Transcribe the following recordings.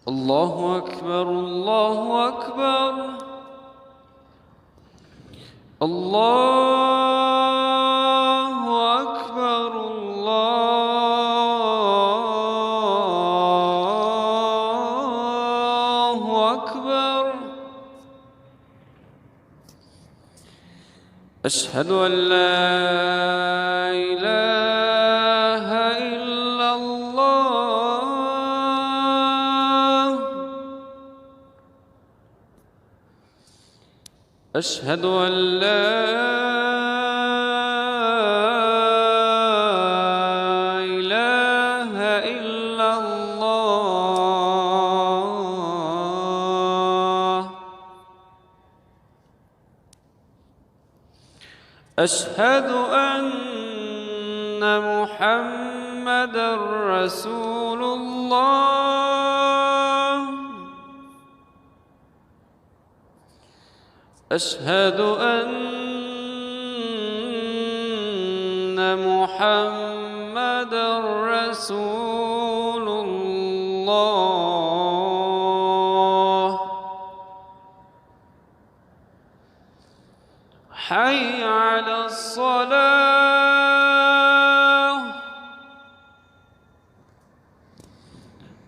الله أكبر الله أكبر الله أكبر الله أكبر. أشهد أن لا إله إلا الله. أشهد أن لا إله إلا الله. أشهد أن محمدًا رسول الله. أشهد أن محمدًا رسول الله. حي على الصلاة.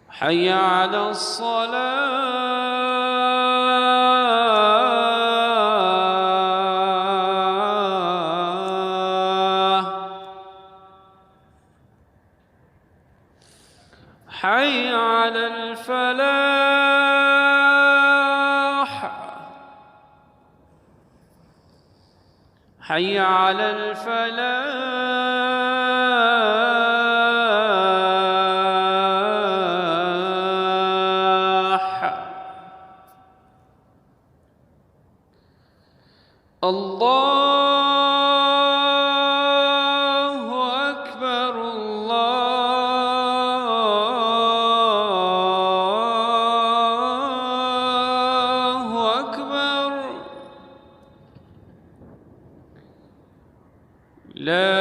حي على الصلاة. حي على الفلاح. حي على الفلاح. الله أكبر الله أكبر. لا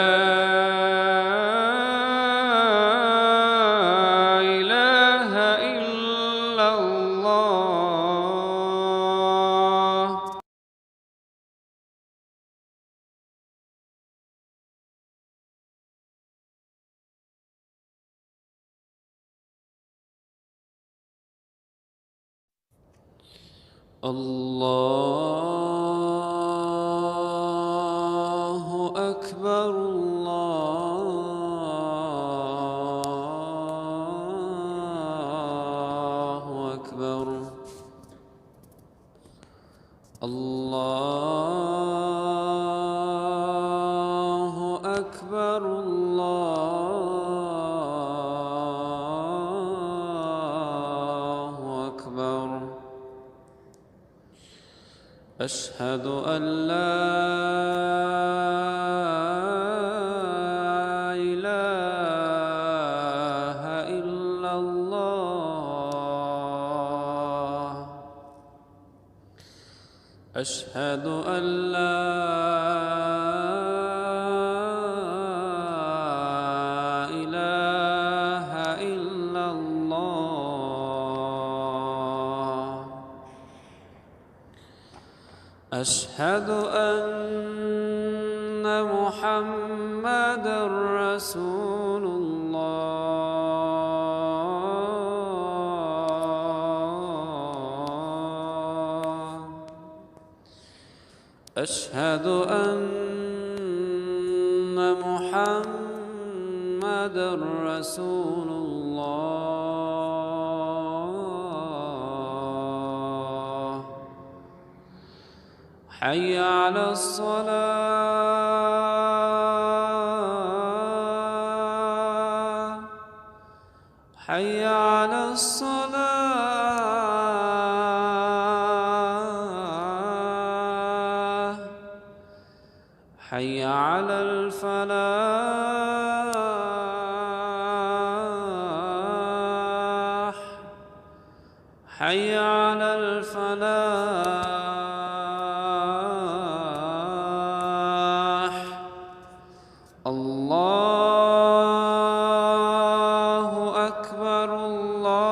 إله إلا الله. الله أكبر الله أكبر. الله أكبر الله أكبر. أشهد أن لا إله إلا الله. أشهد أن لا إله إلا الله. أشهد أن محمدًا رسول الله. أشهد أن محمدًا رسول الله. حي على الصلاة. حي على الصلاة. حي على الفلاح. حي على الفلاح. الله أكبر الله